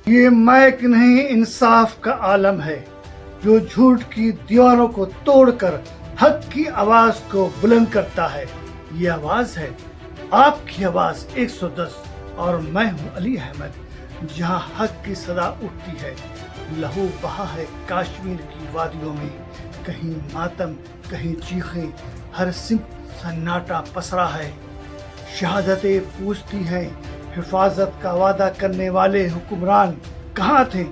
یہ مائک نہیں انصاف کا عالم ہے جو جھوٹ کی دیواروں کو توڑ کر حق کی آواز کو بلند کرتا ہے۔ یہ آواز ہے آپ کی آواز 110 اور میں ہوں علی احمد۔ جہاں حق کی صدا اٹھتی ہے، لہو بہا ہے کشمیر کی وادیوں میں، کہیں ماتم کہیں چیخیں، ہر سمت سناٹا پسرا ہے۔ شہادتیں پوچھتی ہیں حفاظت کا وعدہ کرنے والے حکمران کہاں تھے؟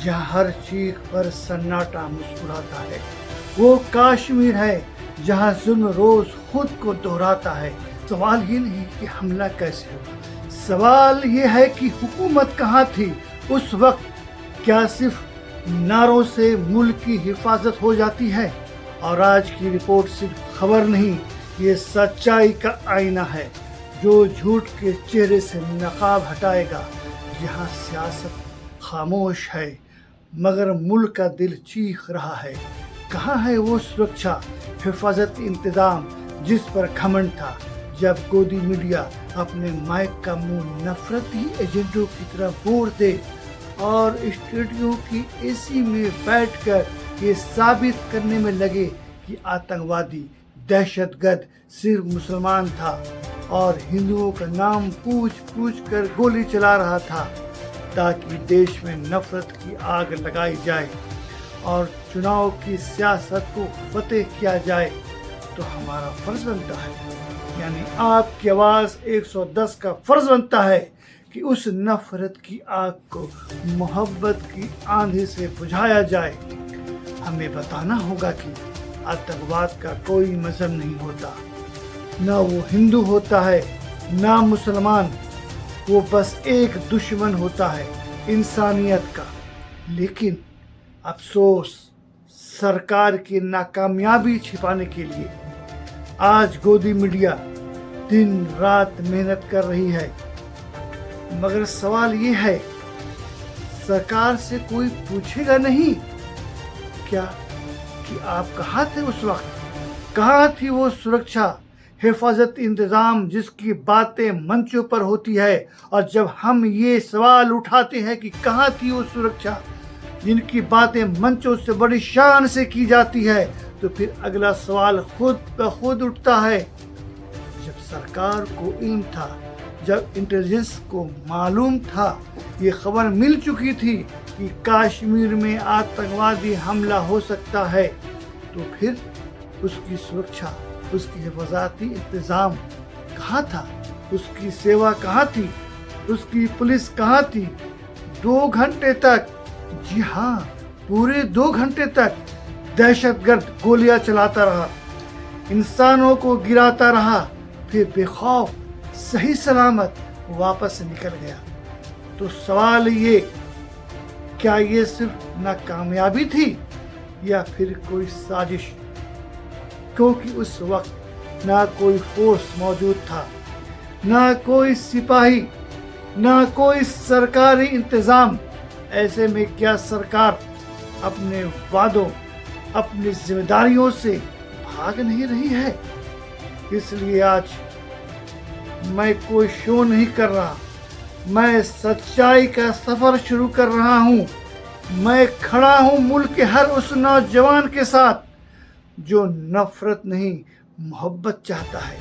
جہاں ہر چیخ پر سناٹا مسکراتا ہے، وہ کشمیر ہے جہاں ظلم روز خود کو دہراتا ہے۔ سوال یہ نہیں کہ حملہ کیسے ہوا، سوال یہ ہے کہ حکومت کہاں تھی اس وقت؟ کیا صرف نعروں سے ملک کی حفاظت ہو جاتی ہے؟ اور آج کی رپورٹ صرف خبر نہیں، یہ سچائی کا آئینہ ہے جو جھوٹ کے چہرے سے نقاب ہٹائے گا۔ یہاں سیاست خاموش ہے مگر ملک کا دل چیخ رہا ہے۔ کہاں ہے وہ سرکشا، حفاظت، انتظام جس پر گھمنڈ تھا جب گودی میڈیا اپنے مائک کا منہ نفرتی ایجنڈوں کی طرف موڑ دے اور اسٹوڈیو کی اے سی میں بیٹھ کر یہ ثابت کرنے میں لگے کہ آتنکوادی دہشت گرد صرف مسلمان تھا اور ہندوؤں کا نام پوچھ پوچھ کر گولی چلا رہا تھا تاکہ دیش میں نفرت کی آگ لگائی جائے اور چناؤ کی سیاست کو فتح کیا جائے، تو ہمارا فرض بنتا ہے، یعنی آپ کی آواز 110 کا فرض بنتا ہے کہ اس نفرت کی آگ کو محبت کی آندھی سے بجھایا جائے۔ ہمیں بتانا ہوگا کہ آتنکواد کا کوئی مذہب نہیں ہوتا، نہ وہ ہندو ہوتا ہے نہ مسلمان، وہ بس ایک دشمن ہوتا ہے انسانیت کا۔ لیکن افسوس، سرکار کی ناکامیابی چھپانے کے لیے آج گودی میڈیا دن رات محنت کر رہی ہے، مگر سوال یہ ہے سرکار سے کوئی پوچھے گا نہیں کیا کہ آپ کہاں تھے اس وقت؟ کہاں تھی وہ سرکشا، حفاظت، انتظام جس کی باتیں منچوں پر ہوتی ہے؟ اور جب ہم یہ سوال اٹھاتے ہیں کہ کہاں تھی وہ سرکشا جن کی باتیں منچوں سے بڑی شان سے کی جاتی ہے، تو پھر اگلا سوال خود بخود اٹھتا ہے۔ جب سرکار کو علم تھا، جب انٹیلیجنس کو معلوم تھا، یہ خبر مل چکی تھی کہ کشمیر میں آتنکوادی حملہ ہو سکتا ہے، تو پھر اس کی سرکشا، اس کی حفاظتی انتظام کہاں تھا؟ اس کی سیوا کہاں تھی؟ اس کی پولیس کہاں تھی؟ 2 گھنٹے تک، جی ہاں پورے 2 گھنٹے تک دہشت گرد گولیاں چلاتا رہا، انسانوں کو گراتا رہا، پھر بے خوف صحیح سلامت واپس نکل گیا۔ تو سوال یہ، کیا یہ صرف ناکامیابی تھی یا پھر کوئی سازش؟ کیونکہ اس وقت نہ کوئی فورس موجود تھا، نہ کوئی سپاہی، نہ کوئی سرکاری انتظام۔ ایسے میں کیا سرکار اپنے وعدوں، اپنی ذمہ داریوں سے بھاگ نہیں رہی ہے؟ اس لیے آج میں کوئی شو نہیں کر رہا، میں سچائی کا سفر شروع کر رہا ہوں۔ میں کھڑا ہوں ملک کے ہر اس نوجوان کے ساتھ جو نفرت نہیں محبت چاہتا ہے،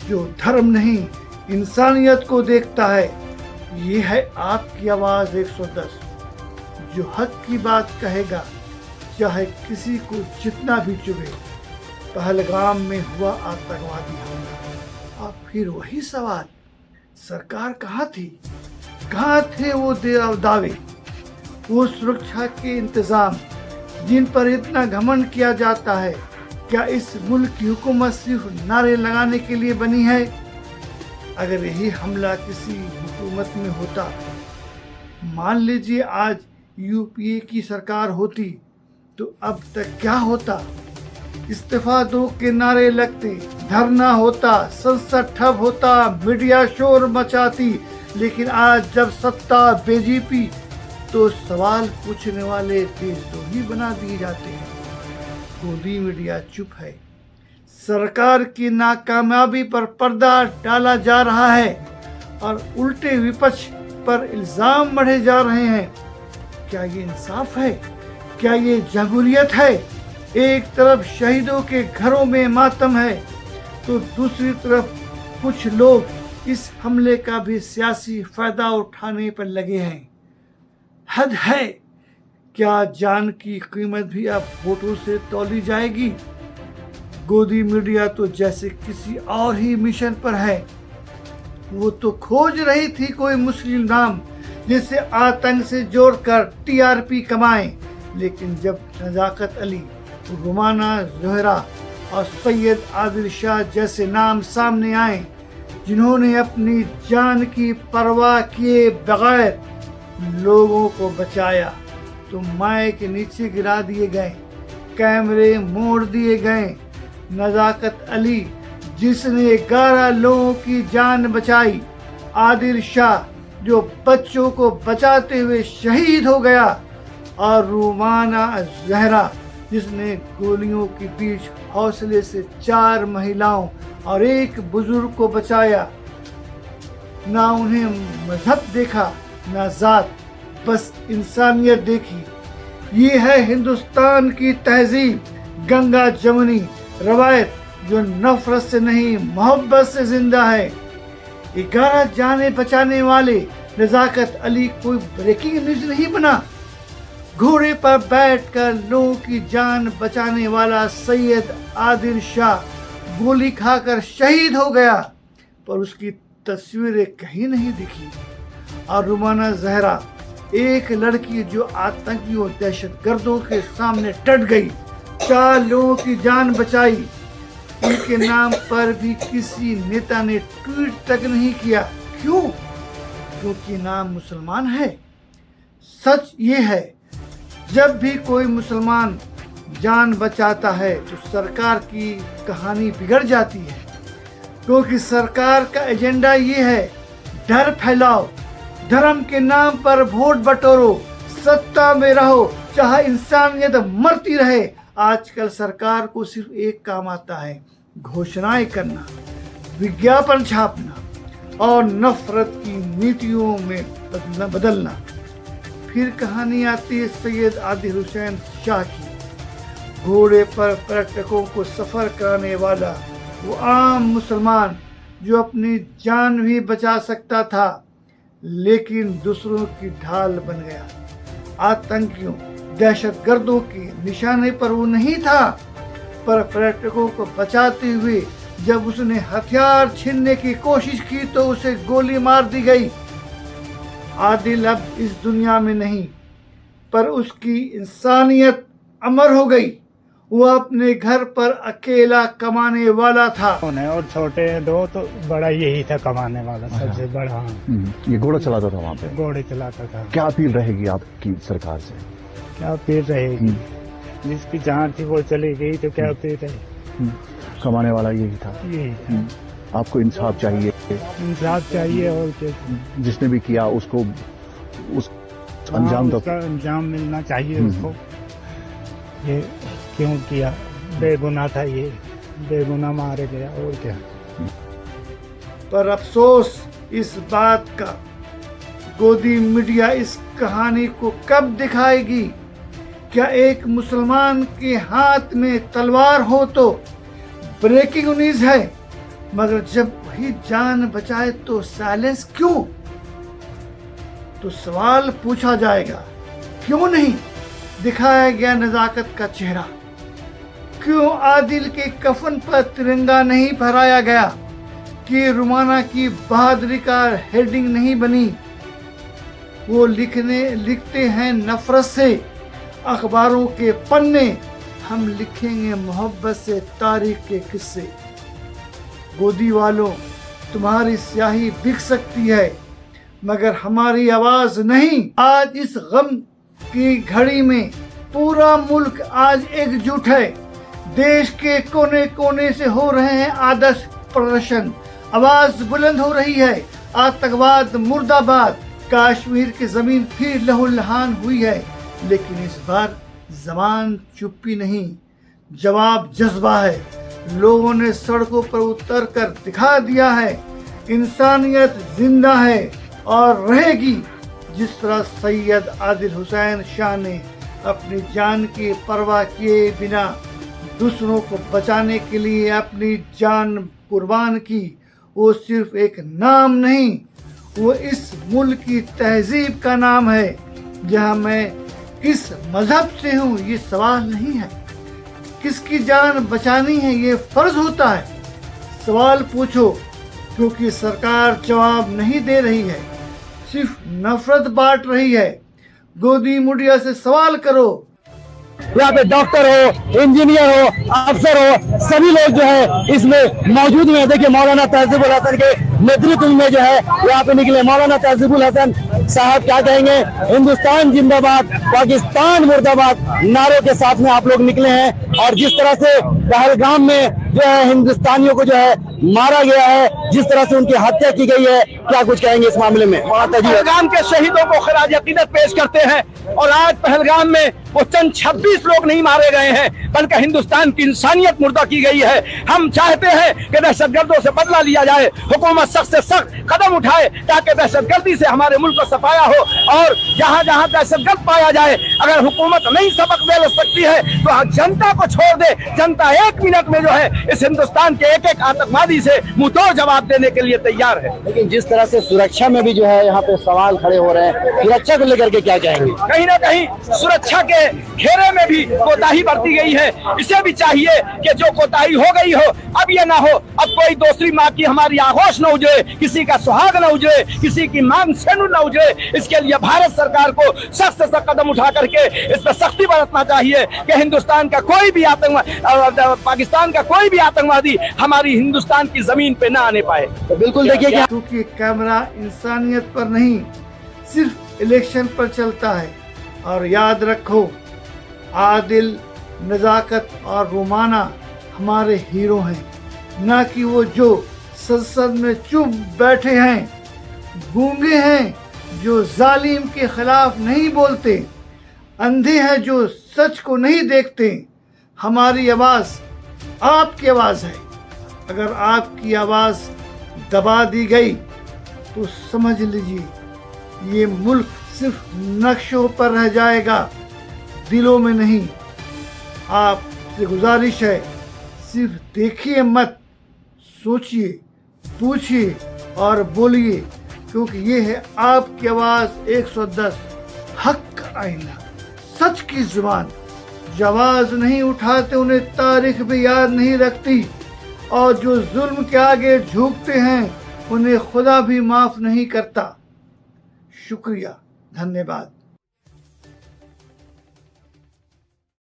جو دھرم نہیں انسانیت کو دیکھتا ہے۔ یہ ہے آپ کی آواز 110، جو حق کی بات کہے گا چاہے کسی کو جتنا بھی چبھے۔ پہلگام میں ہوا آتنکوادی حملہ، اور پھر وہی سوال، سرکار کہاں تھی؟ کہاں تھے وہ دعوے، وہ سرکشا کے انتظام جن پر اتنا گھمنڈ کیا جاتا ہے؟ کیا اس ملک کی حکومت صرف نعرے لگانے کے لیے بنی ہے؟ اگر یہی حملہ کسی حکومت میں ہوتا، مان لیجیے آج یو پی اے کی سرکار ہوتی، تو اب تک کیا ہوتا؟ استعفیٰ دو کے نعرے لگتے، دھرنا ہوتا، سنسد ٹھپ ہوتا، میڈیا شور مچاتی۔ لیکن آج جب ستا بی جے پی، تو سوال پوچھنے والے دیشدروہی بنا دیے جاتے ہیں۔ گودی میڈیا چپ ہے، سرکار کی ناکامیابی پر پردہ ڈالا جا رہا ہے، اور الٹے وپکش پر الزام مڑھے جا رہے ہیں۔ کیا یہ انصاف ہے؟ کیا یہ جمہوریت ہے؟ ایک طرف شہیدوں کے گھروں میں ماتم ہے تو دوسری طرف کچھ لوگ اس حملے کا بھی سیاسی فائدہ اٹھانے پر لگے ہیں۔ حد ہے۔ کیا جان کی قیمت بھی اب ووٹوں سے تولی جائے گی؟ گودی میڈیا تو جیسے کسی اور ہی مشن پر ہے۔ وہ تو کھوج رہی تھی کوئی مسلم نام جسے آتنک سے جوڑ کر TRP کمائیں، لیکن جب نزاکت علی، رومانہ زہرا اور سید عادل شاہ جیسے نام سامنے آئے جنہوں نے اپنی جان کی پرواہ کیے بغیر لوگوں کو بچایا، تو مائع کے نیچے گرا دیے گئے، کیمرے موڑ دیے گئے۔ نزاکت علی جس نے 11 لوگوں کی جان بچائی، عادل شاہ جو بچوں کو بچاتے ہوئے شہید ہو گیا، اور رومانہ زہرا جس نے گولیوں کے بیچ حوصلے سے 4 مہیلاؤں اور 1 بزرگ کو بچایا۔ نہ انہیں مذہب دیکھا نہ ذات، بس انسانیت دیکھی۔ یہ ہے ہندوستان کی تہذیب، گنگا جمنی روایت جو نفرت سے نہیں محبت سے زندہ ہے۔ 11 جانیں بچانے والے نزاکت علی کوئی بریکنگ نیوز نہیں بنا۔ گھوڑے پر بیٹھ کر لوگوں کی جان بچانے والا سید عادل شاہ گولی کھا کر شہید ہو گیا، پر اس کی تصویریں کہیں نہیں دکھی۔ اور رومانہ زہرا ایک لڑکی جو آتنکیوں دہشت گردوں کے سامنے ڈٹ گئی، 4 لوگوں کی جان بچائی، ان کے نام پر بھی کسی نیتا نے ٹویٹ تک نہیں کیا۔ کیوں؟ کیونکہ نام مسلمان ہے۔ سچ یہ ہے، جب بھی کوئی مسلمان جان بچاتا ہے تو سرکار کی کہانی بگڑ جاتی ہے، کیونکہ سرکار کا ایجنڈا یہ ہے ڈر پھیلاؤ، دھرم کے نام پر ووٹ بٹورو، ستا میں رہو، چاہے انسانیت مرتی رہے۔ آج کل سرکار کو صرف ایک کام آتا ہے، گھوشنائیں کرنا، وگیاپن چھاپنا اور نفرت کی نیتیوں میں بدلنا۔ پھر کہانی آتی ہے سید عادل حسین شاہ کی، گھوڑے پر پریٹکوں کو سفر کرانے والا وہ عام مسلمان جو اپنی جان بھی بچا سکتا تھا لیکن دوسروں کی ڈھال بن گیا۔ آتنکیوں، دہشت گردوں کے نشانے پر وہ نہیں تھا، پر پریٹکوں کو بچاتے ہوئے جب اس نے ہتھیار چھیننے کی کوشش کی تو اسے گولی مار دی گئی۔ عادل اب اس دنیا میں نہیں، پر اس کی انسانیت امر ہو گئی۔ وہ اپنے گھر پر اکیلا کمانے والا تھا، اور چھوٹے 2 تو بڑا یہی تھا کمانے والا سب سے بڑا۔ یہ گھوڑا چلاتا تھا وہاں پہ؟ گھوڑے چلاتا تھا۔ کیا اپیل رہے گی آپ کی سرکار سے؟ کیا اپیل رہے گی؟ جس کی جان تھی وہ چلی گئی تو کیا اپیل رہے؟ کمانے والا یہی تھا۔ یہی تھا۔ آپ کو انصاف چاہیے؟ انصاف چاہیے، اور کیا؟ جس نے بھی کیا اس کو اس انجام اس کا انجام ملنا چاہیے اس کو۔ یہ کیوں کیا؟ بے گناہ تھا، یہ بے گناہ مارے گیا، اور کیا۔ پر افسوس اس بات کا گودی میڈیا اس کہانی کو کب دکھائے گی؟ کیا ایک مسلمان کے ہاتھ میں تلوار ہو تو بریکنگ نیوز ہے، مگر جب وہی جان بچائے تو سائلنس کیوں؟ تو سوال پوچھا جائے گا، کیوں نہیں دکھایا گیا نزاکت کا چہرہ؟ کیوں عادل کے کفن پر ترنگا نہیں پھہرایا گیا؟ کہ رومانہ کی بہادری کا ہیڈنگ نہیں بنی؟ وہ لکھتے ہیں نفرت سے اخباروں کے پنے، ہم لکھیں گے محبت سے تاریخ کے قصے۔ گودی والوں، تمہاری سیاہی بک سکتی ہے مگر ہماری آواز نہیں۔ آج اس غم کی گھڑی میں پورا ملک آج ایک جٹ ہے۔ دیش کے کونے کونے سے ہو رہے ہیں آدرش پردرشن، آواز بلند ہو رہی ہے، آتنکواد مرد آباد۔ کشمیر کی زمین پھر لہو لہان ہوئی ہے، لیکن اس بار زبان چپی نہیں، جواب جذبہ ہے۔ لوگوں نے سڑکوں پر اتر کر دکھا دیا ہے انسانیت زندہ ہے اور رہے گی. جس طرح سید عادل حسین شاہ نے اپنی جان کی پرواہ کیے بنا دوسروں کو بچانے کے لیے اپنی جان قربان کی. وہ صرف ایک نام نہیں، وہ اس ملک کی تہذیب کا نام ہے. جہاں میں کس مذہب سے ہوں یہ سوال نہیں ہے، کس کی جان بچانی ہے یہ فرض ہوتا ہے. سوال پوچھو، کیونکہ سرکار جواب نہیں دے رہی ہے، صرف نفرت بانٹ رہی ہے. گودی میڈیا سے سوال کرو. یہاں پہ ڈاکٹر ہو، انجینئر ہو، افسر ہو، سبھی لوگ جو ہے اس میں موجود ہیں. دیکھیے مولانا تہذیب الحسن کے نیترتو میں جو ہے یہاں پہ نکلے. مولانا تہذیب الحسن صاحب کیا کہیں گے؟ ہندوستان زندہ باد، پاکستان مرد آباد نعروں کے ساتھ میں آپ لوگ نکلے ہیں. اور جس طرح سے پہلگام میں جو ہے ہندوستانیوں کو جو ہے مارا گیا ہے، جس طرح سے ان کی ہتیا کی گئی ہے، کیا کچھ کہیں گے اس معاملے میں؟ پہلگام کے شہیدوں کو خراج عقیدت پیش کرتے ہیں. اور آج پہلگام میں وہ چند 26 لوگ نہیں مارے گئے ہیں بلکہ ہندوستان کی انسانیت مردہ کی گئی ہے. ہم چاہتے ہیں کہ دہشت گردوں سے بدلہ لیا جائے، حکومت سخت سے سخت قدم اٹھائے تاکہ دہشت گردی سے ہمارے ملک کو صفایا ہو. اور جہاں جہاں دہشت گرد پایا جائے، اگر حکومت نہیں سبق دے سکتی ہے تو جنتا کو چھوڑ دے. جنتا 1 منٹ میں جو ہے اس ہندوستان کے ایک ایک آتنکوادی سے منہ توڑ جواب دینے کے لیے تیار ہے. لیکن جس طرح سے سرکشا میں بھی جو ہے یہاں پہ سوال کھڑے ہو رہے ہیں، سرکشا کو لے کر کے کیا کہیں گے؟ کہیں نہ کہیں سرکشا کے گھیرے میں بھی کوتاہی برتی گئی ہے. اسے بھی چاہیے کہ جو کوتاہی ہو گئی ہو اب یہ نہ ہو. اب کوئی دوسری ماں کی ہماری آغوش نہ اجڑے، کسی کا سہاگ نہ اجڑے، کسی کی مانگ سینور نہ اجڑے. اس کے لیے بھارت سرکار کو سخت سے سخت قدم اٹھا کر کے اس پر سختی برتنا چاہیے کہ ہندوستان کا کوئی بھی پاکستان کا کوئی بھی آتنکوادی ہماری ہندوستان کی زمین پہ نہ آنے پائے. تو بالکل دیکھیے کہ کیونکہ کیمرہ انسانیت پر نہیں صرف الیکشن پر چلتا ہے. اور یاد رکھو، عادل، نزاکت اور رومانہ ہمارے ہیرو ہیں، نہ کہ وہ جو سنسد میں چپ بیٹھے ہیں، گونگے ہیں جو ظالم کے خلاف نہیں بولتے، اندھے ہیں جو سچ کو نہیں دیکھتے. ہماری آواز آپ کی آواز ہے. اگر آپ کی آواز دبا دی گئی تو سمجھ لیجیے یہ ملک صرف نقشوں پر رہ جائے گا، دلوں میں نہیں. آپ سے گزارش ہے، صرف دیکھیے مت، سوچیے، پوچھیے اور بولیے، کیونکہ یہ ہے آپ کی آواز 110 حق کا آئینہ، سچ کی زبان. جو آواز نہیں اٹھاتے انہیں تاریخ بھی یاد نہیں رکھتی، اور جو ظلم کے آگے جھکتے ہیں انہیں خدا بھی معاف نہیں کرتا. شکریہ، دھنیہ واد.